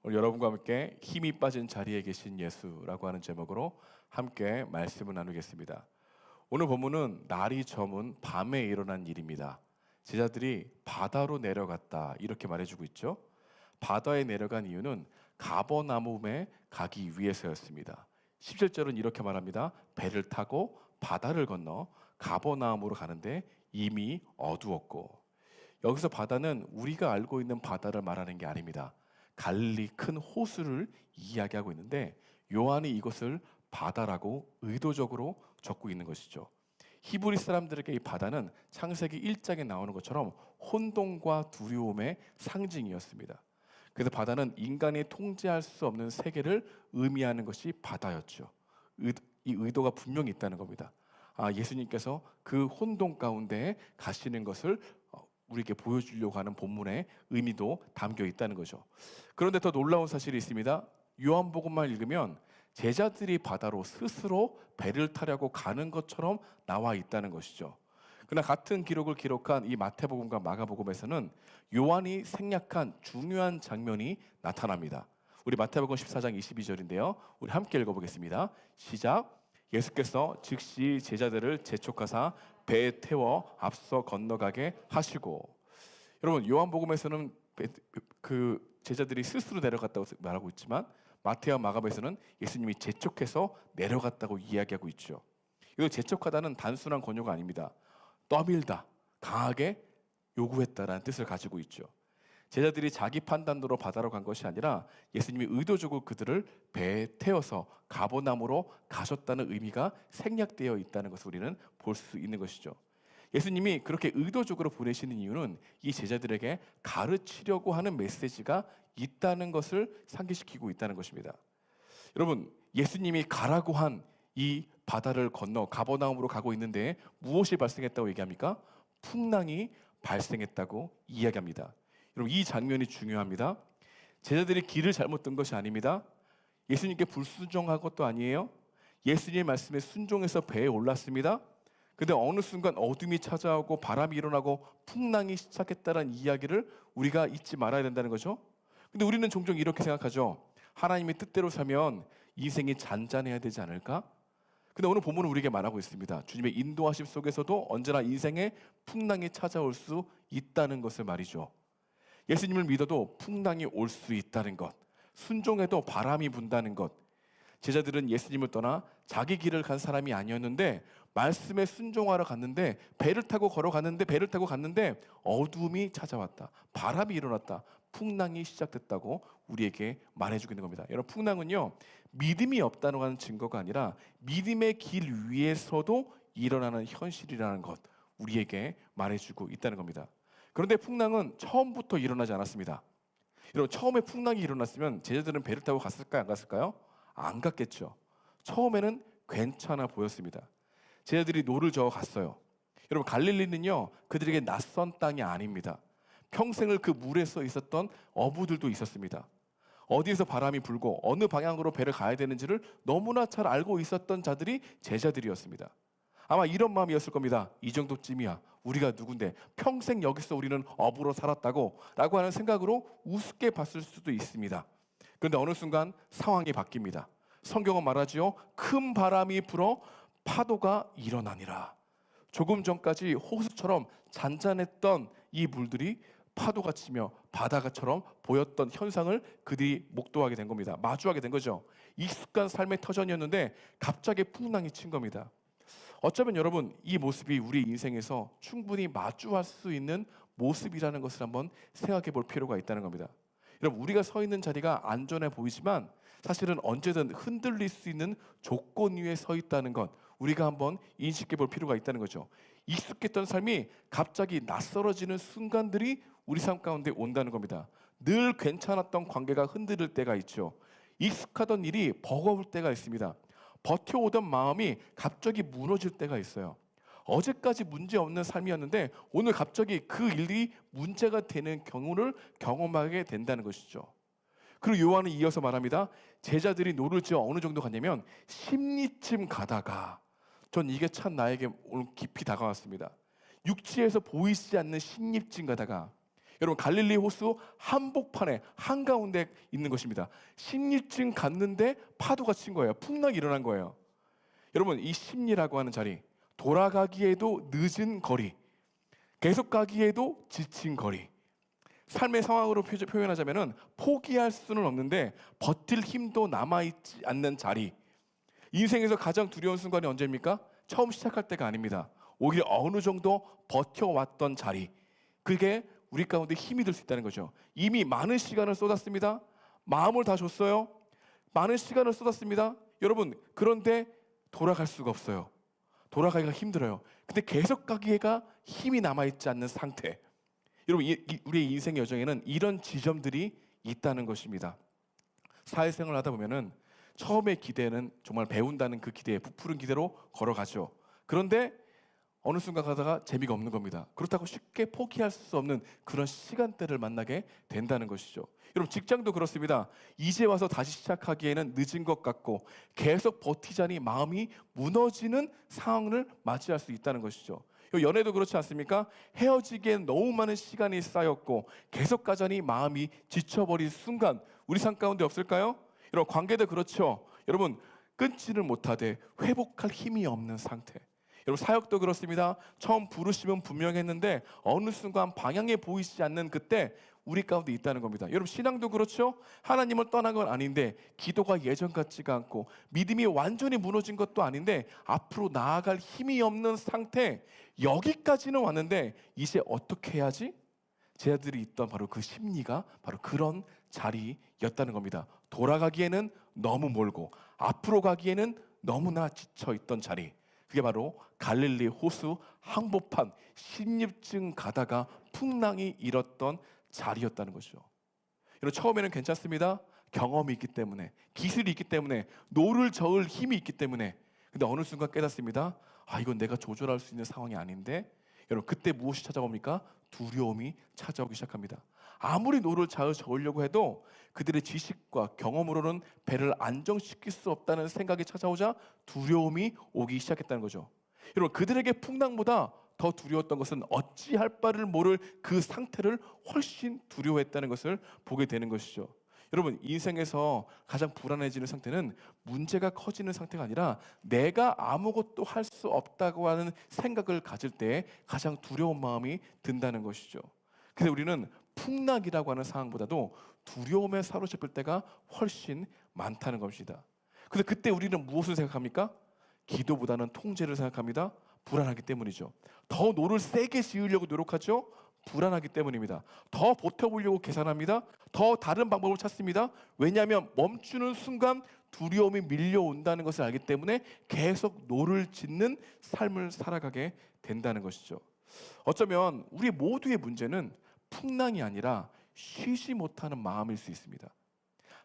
오늘 여러분과 함께 힘이 빠진 자리에 계신 예수라고 하는 제목으로 함께 말씀을 나누겠습니다. 오늘 본문은 날이 저문 밤에 일어난 일입니다. 제자들이 바다로 내려갔다 이렇게 말해주고 있죠. 바다에 내려간 이유는 가버나움에 가기 위해서였습니다. 17절은 이렇게 말합니다. 배를 타고 바다를 건너 가버나움으로 가는데 이미 어두웠고, 여기서 바다는 우리가 알고 있는 바다를 말하는 게 아닙니다. 갈릴리 큰 호수를 이야기하고 있는데 요한이 이것을 바다라고 의도적으로 적고 있는 것이죠. 히브리 사람들에게 이 바다는 창세기 1장에 나오는 것처럼 혼돈과 두려움의 상징이었습니다. 그래서 바다는 인간이 통제할 수 없는 세계를 의미하는 것이 바다였죠. 이 의도가 분명히 있다는 겁니다. 예수님께서 그 혼돈 가운데 가시는 것을 우리에게 보여주려고 하는 본문의 의미도 담겨 있다는 거죠. 그런데 더 놀라운 사실이 있습니다. 요한복음만 읽으면 제자들이 바다로 스스로 배를 타려고 가는 것처럼 나와 있다는 것이죠. 그러나 같은 기록을 기록한 이 마태복음과 마가복음에서는 요한이 생략한 중요한 장면이 나타납니다. 우리 마태복음 14장 22절인데요. 우리 함께 읽어보겠습니다. 시작. 예수께서 즉시 제자들을 재촉하사 배에 태워 앞서 건너가게 하시고. 여러분, 요한복음에서는 그 제자들이 스스로 내려갔다고 말하고 있지만 마태와 마가복음에서는 예수님이 재촉해서 내려갔다고 이야기하고 있죠. 이거 재촉하다는 단순한 권유가 아닙니다. 떠밀다, 강하게 요구했다라는 뜻을 가지고 있죠. 제자들이 자기 판단으로 바다로 간 것이 아니라 예수님이 의도적으로 그들을 배에 태워서 가버나움으로 가셨다는 의미가 생략되어 있다는 것을 우리는 볼 수 있는 것이죠. 예수님이 그렇게 의도적으로 보내시는 이유는 이 제자들에게 가르치려고 하는 메시지가 있다는 것을 상기시키고 있다는 것입니다. 여러분, 예수님이 가라고 한 이 바다를 건너 가버나움으로 가고 있는데 무엇이 발생했다고 얘기합니까? 풍랑이 발생했다고 이야기합니다. 여러분, 이 장면이 중요합니다. 제자들이 길을 잘못 든 것이 아닙니다. 예수님께 불순종한 것도 아니에요. 예수님의 말씀에 순종해서 배에 올랐습니다. 근데 어느 순간 어둠이 찾아오고 바람이 일어나고 풍랑이 시작했다는 이야기를 우리가 잊지 말아야 된다는 거죠. 근데 우리는 종종 이렇게 생각하죠. 하나님의 뜻대로 살면 인생이 잔잔해야 되지 않을까? 근데 오늘 본문은 우리에게 말하고 있습니다. 주님의 인도하심 속에서도 언제나 인생에 풍랑이 찾아올 수 있다는 것을 말이죠. 예수님을 믿어도 풍랑이 올 수 있다는 것, 순종해도 바람이 분다는 것. 제자들은 예수님을 떠나 자기 길을 간 사람이 아니었는데 말씀에 순종하러 갔는데 배를 타고 갔는데 어둠이 찾아왔다. 바람이 일어났다. 풍랑이 시작됐다고 우리에게 말해주고 있는 겁니다. 여러분, 풍랑은요, 믿음이 없다는 하는 증거가 아니라 믿음의 길 위에서도 일어나는 현실이라는 것, 우리에게 말해주고 있다는 겁니다. 그런데 풍랑은 처음부터 일어나지 않았습니다. 여러분, 처음에 풍랑이 일어났으면 제자들은 배를 타고 갔을까요? 안 갔을까요? 안 갔겠죠. 처음에는 괜찮아 보였습니다. 제자들이 노를 저어 갔어요. 여러분, 갈릴리는요, 그들에게 낯선 땅이 아닙니다. 평생을 그 물에 서 있었던 어부들도 있었습니다. 어디에서 바람이 불고 어느 방향으로 배를 가야 되는지를 너무나 잘 알고 있었던 자들이 제자들이었습니다. 아마 이런 마음이었을 겁니다. 이 정도쯤이야. 우리가 누군데 평생 여기서 우리는 어부로 살았다고 라고 하는 생각으로 우습게 봤을 수도 있습니다. 그런데 어느 순간 상황이 바뀝니다. 성경은 말하지요. 큰 바람이 불어 파도가 일어나니라. 조금 전까지 호수처럼 잔잔했던 이 물들이 파도가 치며 바다가처럼 보였던 현상을 그들이 목도하게 된 겁니다. 마주하게 된 거죠. 익숙한 삶의 터전이었는데 갑자기 풍랑이 친 겁니다. 어쩌면 여러분, 이 모습이 우리 인생에서 충분히 마주할 수 있는 모습이라는 것을 한번 생각해 볼 필요가 있다는 겁니다. 여러분, 우리가 서 있는 자리가 안전해 보이지만 사실은 언제든 흔들릴 수 있는 조건 위에 서 있다는 것, 우리가 한번 인식해 볼 필요가 있다는 거죠. 익숙했던 삶이 갑자기 낯설어지는 순간들이 우리 삶 가운데 온다는 겁니다. 늘 괜찮았던 관계가 흔들릴 때가 있죠. 익숙하던 일이 버거울 때가 있습니다. 버텨오던 마음이 갑자기 무너질 때가 있어요. 어제까지 문제 없는 삶이었는데 오늘 갑자기 그 일이 문제가 되는 경우를 경험하게 된다는 것이죠. 그리고 요한은 이어서 말합니다. 제자들이 노를 지어 어느 정도 갔냐면 십리쯤 가다가, 전 이게 참 나에게 오늘 깊이 다가왔습니다. 육지에서 보이지 않는 십리쯤 가다가, 여러분 갈릴리 호수 한복판에 한가운데 있는 것입니다. 십리쯤 갔는데 파도가 친 거예요. 풍랑이 일어난 거예요. 여러분 이 십리라고 하는 자리, 돌아가기에도 늦은 거리, 계속 가기에도 지친 거리, 삶의 상황으로 표현하자면 포기할 수는 없는데 버틸 힘도 남아있지 않는 자리. 인생에서 가장 두려운 순간이 언제입니까? 처음 시작할 때가 아닙니다. 오히려 어느 정도 버텨왔던 자리, 그게 우리 가운데 힘이 될 수 있다는 거죠. 이미 많은 시간을 쏟았습니다. 마음을 다 줬어요. 많은 시간을 쏟았습니다. 여러분 그런데 돌아갈 수가 없어요. 돌아가기가 힘들어요. 근데 계속 가기가 힘이 남아있지 않는 상태. 여러분 우리의 인생의 여정에는 이런 지점들이 있다는 것입니다. 사회생활을 하다 보면은 처음에 기대는 정말 배운다는 그 기대에 부푸른 기대로 걸어가죠. 그런데 어느 순간 가다가 재미가 없는 겁니다. 그렇다고 쉽게 포기할 수 없는 그런 시간대를 만나게 된다는 것이죠. 여러분 직장도 그렇습니다. 이제 와서 다시 시작하기에는 늦은 것 같고 계속 버티자니 마음이 무너지는 상황을 맞이할 수 있다는 것이죠. 연애도 그렇지 않습니까? 헤어지기엔 너무 많은 시간이 쌓였고 계속 가자니 마음이 지쳐버린 순간 우리 삶 가운데 없을까요? 여러분 관계도 그렇죠. 여러분 끊지를 못하되 회복할 힘이 없는 상태. 여러분 사역도 그렇습니다. 처음 부르심은 분명했는데 어느 순간 방향에 보이지 않는 그때 우리 가운데 있다는 겁니다. 여러분 신앙도 그렇죠. 하나님을 떠난 건 아닌데 기도가 예전 같지가 않고 믿음이 완전히 무너진 것도 아닌데 앞으로 나아갈 힘이 없는 상태. 여기까지는 왔는데 이제 어떻게 해야지? 제자들이 있던 바로 그 심리가 바로 그런 자리였다는 겁니다. 돌아가기에는 너무 멀고 앞으로 가기에는 너무나 지쳐있던 자리. 그게 바로 갈릴리 호수 항복판 십리쯤 가다가 풍랑이 일었던 자리였다는 것이죠. 여러분 처음에는 괜찮습니다. 경험이 있기 때문에, 기술이 있기 때문에, 노를 저을 힘이 있기 때문에. 근데 어느 순간 깨닫습니다. 이건 내가 조절할 수 있는 상황이 아닌데. 여러분 그때 무엇이 찾아옵니까? 두려움이 찾아오기 시작합니다. 아무리 노를 잘 저으려고 해도 그들의 지식과 경험으로는 배를 안정시킬 수 없다는 생각이 찾아오자 두려움이 오기 시작했다는 거죠. 여러분 그들에게 풍랑보다 더 두려웠던 것은 어찌할 바를 모를 그 상태를 훨씬 두려워했다는 것을 보게 되는 것이죠. 여러분 인생에서 가장 불안해지는 상태는 문제가 커지는 상태가 아니라 내가 아무것도 할 수 없다고 하는 생각을 가질 때 가장 두려운 마음이 든다는 것이죠. 근데 우리는 풍랑이라고 하는 상황보다도 두려움에 사로잡힐 때가 훨씬 많다는 것이다. 그래서 그때 우리는 무엇을 생각합니까? 기도보다는 통제를 생각합니다. 불안하기 때문이죠. 더 노를 세게 지으려고 노력하죠. 불안하기 때문입니다. 더 버텨보려고 계산합니다. 더 다른 방법을 찾습니다. 왜냐하면 멈추는 순간 두려움이 밀려온다는 것을 알기 때문에 계속 노를 짓는 삶을 살아가게 된다는 것이죠. 어쩌면 우리 모두의 문제는 풍랑이 아니라 쉬지 못하는 마음일 수 있습니다.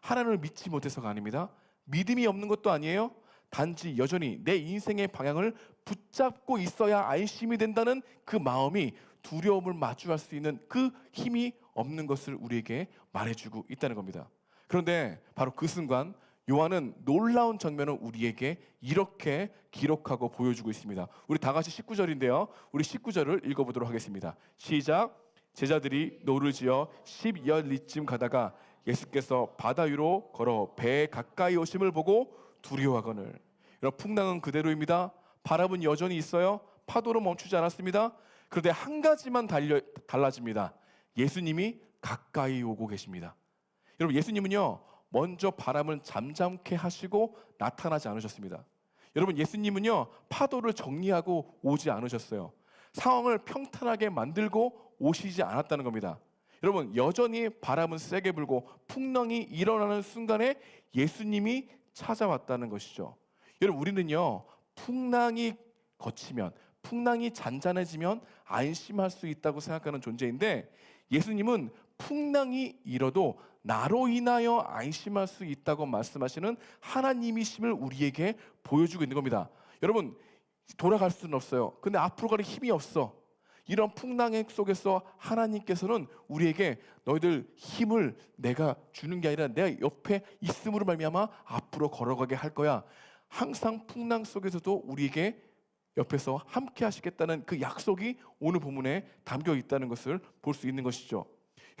하나님을 믿지 못해서가 아닙니다. 믿음이 없는 것도 아니에요. 단지 여전히 내 인생의 방향을 붙잡고 있어야 안심이 된다는 그 마음이 두려움을 마주할 수 있는 그 힘이 없는 것을 우리에게 말해주고 있다는 겁니다. 그런데 바로 그 순간 요한은 놀라운 장면을 우리에게 이렇게 기록하고 보여주고 있습니다. 우리 다 같이 19절인데요. 우리 19절을 읽어보도록 하겠습니다. 시작. 제자들이 노를 지어 10여리쯤 가다가 예수께서 바다 위로 걸어 배에 가까이 오심을 보고 두려워하거늘. 여러분 풍랑은 그대로입니다. 바람은 여전히 있어요. 파도는 멈추지 않았습니다. 그런데 한 가지만 달라집니다. 예수님이 가까이 오고 계십니다. 여러분 예수님은요 먼저 바람을 잠잠케 하시고 나타나지 않으셨습니다. 여러분 예수님은요 파도를 정리하고 오지 않으셨어요. 상황을 평탄하게 만들고 오시지 않았다는 겁니다. 여러분 여전히 바람은 세게 불고 풍랑이 일어나는 순간에 예수님이 찾아왔다는 것이죠. 여러분 우리는요 풍랑이 거치면, 풍랑이 잔잔해지면 안심할 수 있다고 생각하는 존재인데 예수님은 풍랑이 일어도 나로 인하여 안심할 수 있다고 말씀하시는 하나님이심을 우리에게 보여주고 있는 겁니다. 여러분 돌아갈 수는 없어요. 근데 앞으로 가는 힘이 없어. 이런 풍랑 속에서 하나님께서는 우리에게 너희들 힘을 내가 주는 게 아니라 내가 옆에 있음으로 말미암아 앞으로 걸어가게 할 거야. 항상 풍랑 속에서도 우리에게 옆에서 함께 하시겠다는 그 약속이 오늘 본문에 담겨 있다는 것을 볼 수 있는 것이죠.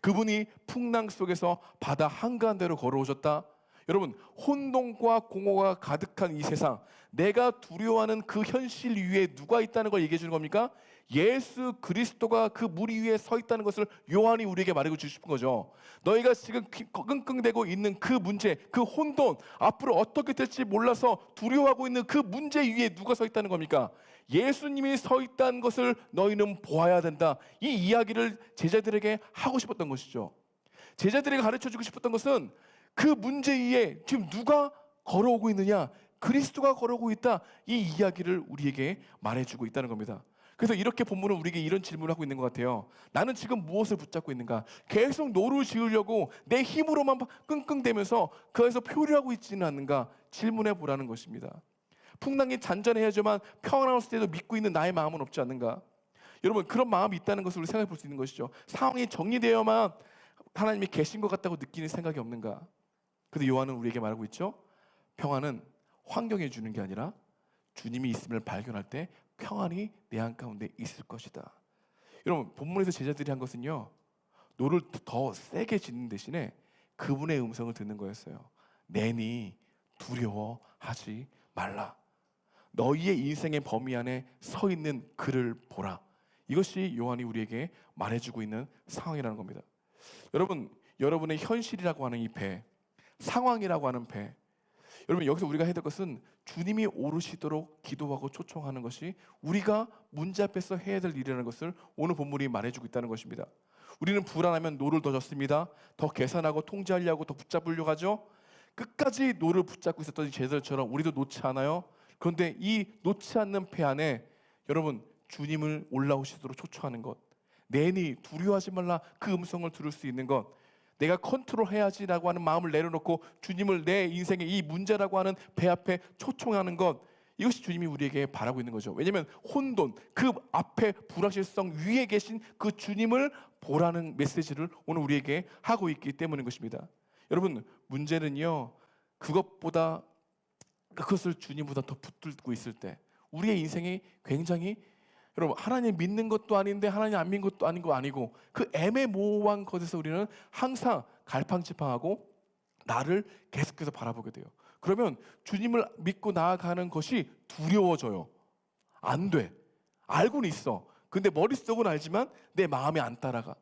그분이 풍랑 속에서 바다 한가운데로 걸어오셨다. 여러분, 혼돈과 공허가 가득한 이 세상, 내가 두려워하는 그 현실 위에 누가 있다는 걸 얘기해 주는 겁니까? 예수 그리스도가 그 물 위에 서 있다는 것을 요한이 우리에게 말해주고 싶은 거죠. 너희가 지금 끙끙대고 있는 그 문제, 그 혼돈, 앞으로 어떻게 될지 몰라서 두려워하고 있는 그 문제 위에 누가 서 있다는 겁니까? 예수님이 서 있다는 것을 너희는 보아야 된다. 이 이야기를 제자들에게 하고 싶었던 것이죠. 제자들에게 가르쳐주고 싶었던 것은 그 문제 위에 지금 누가 걸어오고 있느냐? 그리스도가 걸어오고 있다. 이 이야기를 우리에게 말해주고 있다는 겁니다. 그래서 이렇게 본문은 우리에게 이런 질문을 하고 있는 것 같아요. 나는 지금 무엇을 붙잡고 있는가? 계속 노를 지으려고 내 힘으로만 끙끙대면서 그에서 표류하고 있지는 않는가? 질문해 보라는 것입니다. 풍랑이 잔잔해야지만 평안할 때도 믿고 있는 나의 마음은 없지 않는가? 여러분, 그런 마음이 있다는 것을 우리 생각해 볼 수 있는 것이죠. 상황이 정리되어야만 하나님이 계신 것 같다고 느끼는 생각이 없는가? 근데 요한은 우리에게 말하고 있죠. 평안은 환경에 주는 게 아니라 주님이 있음을 발견할 때 평안이 내 한가운데 있을 것이다. 여러분, 본문에서 제자들이 한 것은요, 노를 더 세게 짓는 대신에 그분의 음성을 듣는 거였어요. 내니 두려워하지 말라. 너희의 인생의 범위 안에 서 있는 그를 보라. 이것이 요한이 우리에게 말해주고 있는 상황이라는 겁니다. 여러분, 여러분의 현실이라고 하는 이 배, 상황이라고 하는 배, 여러분, 여기서 우리가 해야 될 것은 주님이 오르시도록 기도하고 초청하는 것이 우리가 문제 앞에서 해야 될 일이라는 것을 오늘 본문이 말해주고 있다는 것입니다. 우리는 불안하면 노를 더 젓습니다. 더 계산하고 통제하려고 더 붙잡으려고 하죠. 끝까지 노를 붙잡고 있었던 제자들처럼 우리도 놓지 않아요. 그런데 이 놓지 않는 배 안에 여러분, 주님을 올라오시도록 초청하는 것, 내니 두려워하지 말라, 그 음성을 들을 수 있는 것, 내가 컨트롤해야지라고 하는 마음을 내려놓고 주님을 내 인생의 이 문제라고 하는 배 앞에 초청하는 것, 이것이 주님이 우리에게 바라고 있는 거죠. 왜냐하면 혼돈, 그 앞에 불확실성 위에 계신 그 주님을 보라는 메시지를 오늘 우리에게 하고 있기 때문인 것입니다. 여러분, 문제는요, 그것보다 그것을 주님보다 더 붙들고 있을 때 우리의 인생이 굉장히, 여러분, 하나님 믿는 것도 아닌데 하나님 안 믿는 것도 아니고 그 애매모호한 것에서 우리는 항상 갈팡질팡하고 나를 계속해서 바라보게 돼요. 그러면 주님을 믿고 나아가는 것이 두려워져요. 안 돼. 알고는 있어. 근데 머릿속은 알지만 내 마음이 안 따라가.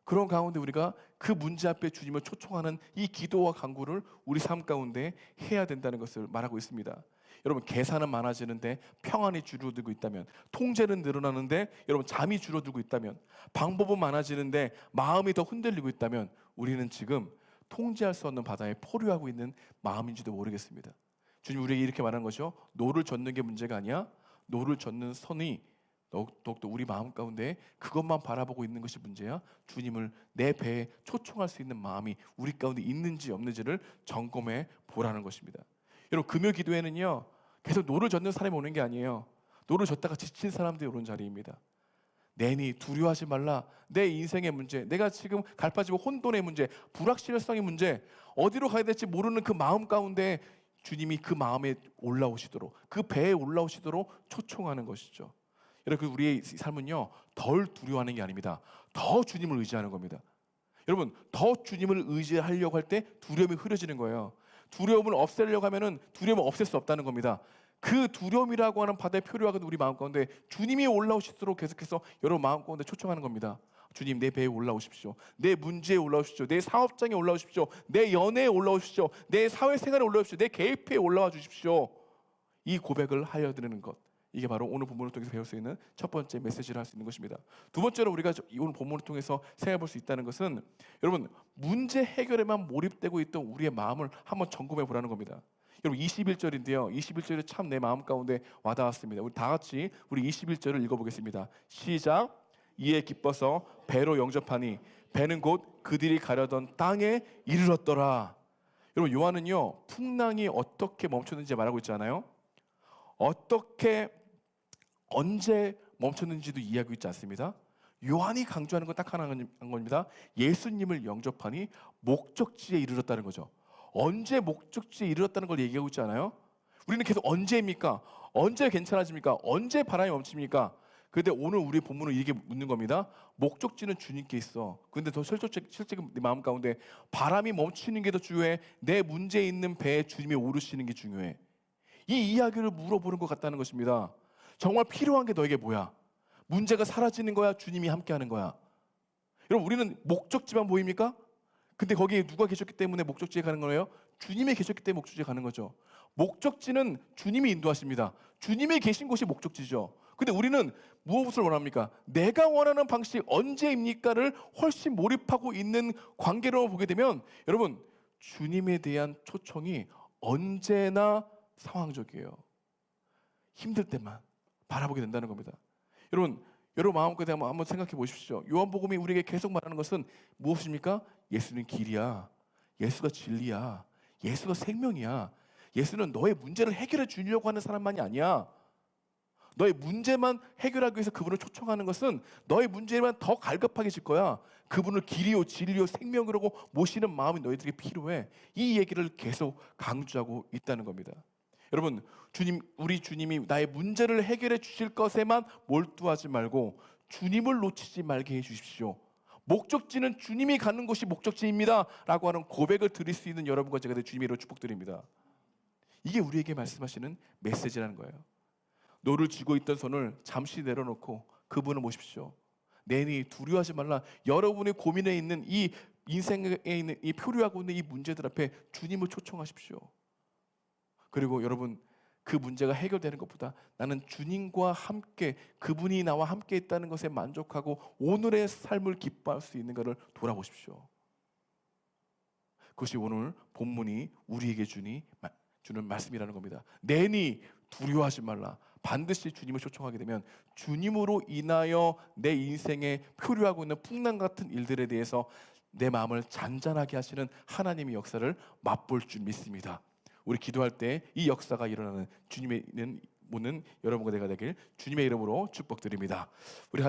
그런 가운데 우리가 그 문제 앞에 주님을 초청하는 이 기도와 간구를 우리 삶 가운데 해야 된다는 것을 말하고 있습니다. 여러분, 계산은 많아지는데 평안이 줄어들고 있다면, 통제는 늘어나는데 여러분 잠이 줄어들고 있다면, 방법은 많아지는데 마음이 더 흔들리고 있다면 우리는 지금 통제할 수 없는 바다에 포류하고 있는 마음인지도 모르겠습니다. 주님 우리에게 이렇게 말하는 거죠. 노를 젓는 게 문제가 아니야. 노를 젓는 선이 더욱더 우리 마음 가운데 그것만 바라보고 있는 것이 문제야. 주님을 내 배에 초청할 수 있는 마음이 우리 가운데 있는지 없는지를 점검해 보라는 것입니다. 여러분, 금요 기도회는요, 계속 노를 젓는 사람이 오는 게 아니에요. 노를 젓다가 지친 사람들이 오는 자리입니다. 내니 두려워하지 말라. 내 인생의 문제, 내가 지금 갈파지고 혼돈의 문제, 불확실성의 문제, 어디로 가야 될지 모르는 그 마음 가운데 주님이 그 마음에 올라오시도록, 그 배에 올라오시도록 초청하는 것이죠. 여러분, 우리의 삶은요, 덜 두려워하는 게 아닙니다. 더 주님을 의지하는 겁니다. 여러분, 더 주님을 의지하려고 할 때 두려움이 흐려지는 거예요. 두려움을 없애려고 하면은 두려움을 없앨 수 없다는 겁니다. 그 두려움이라고 하는 바다에 표류하는 우리 마음 가운데 주님이 올라오시도록 계속해서 여러분 마음 가운데 초청하는 겁니다. 주님, 내 배에 올라오십시오. 내 문제에 올라오십시오. 내 사업장에 올라오십시오. 내 연애에 올라오십시오. 내 사회생활에 올라오십시오. 내 계획표에 올라와 주십시오. 이 고백을 하여 드리는 것, 이게 바로 오늘 본문을 통해서 배울 수 있는 첫 번째 메시지를 할 수 있는 것입니다. 두 번째로 우리가 오늘 본문을 통해서 생각해 볼 수 있다는 것은, 여러분, 문제 해결에만 몰입되고 있던 우리의 마음을 한번 점검해 보라는 겁니다. 여러분, 21절인데요. 21절이 참 내 마음 가운데 와닿았습니다. 우리 다 같이 우리 21절을 읽어보겠습니다. 시작. 이에 기뻐서 배로 영접하니 배는 곧 그들이 가려던 땅에 이르렀더라. 여러분, 요한은요, 풍랑이 어떻게 멈췄는지 말하고 있잖아요. 어떻게 언제 멈췄는지도 이해하고 있지 않습니다. 요한이 강조하는 건 딱 하나인 겁니다. 예수님을 영접하니 목적지에 이르렀다는 거죠. 언제 목적지에 이르렀다는 걸 얘기하고 있지 않아요? 우리는 계속 언제입니까? 언제 괜찮아집니까? 언제 바람이 멈춥니까? 근데 오늘 우리 본문은 이렇게 묻는 겁니다. 목적지는 주님께 있어. 근데 더 실제 내 마음 가운데 바람이 멈추는 게 더 중요해? 내 문제에 있는 배에 주님이 오르시는 게 중요해? 이 이야기를 물어보는 것 같다는 것입니다. 정말 필요한 게 너에게 뭐야? 문제가 사라지는 거야? 주님이 함께하는 거야? 여러분, 우리는 목적지만 보입니까? 근데 거기에 누가 계셨기 때문에 목적지에 가는 거예요? 주님이 계셨기 때문에 목적지에 가는 거죠. 목적지는 주님이 인도하십니다. 주님이 계신 곳이 목적지죠. 근데 우리는 무엇을 원합니까? 내가 원하는 방식 언제입니까를 훨씬 몰입하고 있는 관계로 보게 되면 여러분, 주님에 대한 초청이 언제나 상황적이에요. 힘들 때만 바라보게 된다는 겁니다. 여러분 마음껏 한번 생각해 보십시오. 요한복음이 우리에게 계속 말하는 것은 무엇입니까? 예수는 길이야. 예수가 진리야. 예수가 생명이야. 예수는 너의 문제를 해결해 주려고 하는 사람만이 아니야. 너의 문제만 해결하기 위해서 그분을 초청하는 것은 너의 문제만 더 갈급하게 거야. 그분을 길이요 진리요 생명이라고 모시는 마음이 너희들에게 필요해. 이 얘기를 계속 강조하고 있다는 겁니다. 여러분, 우리 주님이 나의 문제를 해결해 주실 것에만 몰두하지 말고 주님을 놓치지 말게 해 주십시오. 목적지는 주님이 가는 곳이 목적지입니다 라고 하는 고백을 드릴 수 있는 여러분과 제가 주님의 이름으로 축복드립니다. 이게 우리에게 말씀하시는 메시지라는 거예요. 노를 쥐고 있던 손을 잠시 내려놓고 그분을 모십시오. 내니 두려워하지 말라. 여러분의 고민에 있는 이 인생에 있는 이 표류하고 있는 이 문제들 앞에 주님을 초청하십시오. 그리고 여러분, 그 문제가 해결되는 것보다 나는 주님과 함께 그분이 나와 함께 있다는 것에 만족하고 오늘의 삶을 기뻐할 수 있는 것을 돌아보십시오. 그것이 오늘 본문이 우리에게 주는 말씀이라는 겁니다. 내니 두려워하지 말라. 반드시 주님을 초청하게 되면 주님으로 인하여 내 인생에 표류하고 있는 풍랑 같은 일들에 대해서 내 마음을 잔잔하게 하시는 하나님의 역사를 맛볼 줄 믿습니다. 우리 기도할 때 이 역사가 일어나는 주님의 모는 여러분과 내가 되길 주님의 이름으로 축복드립니다. 우리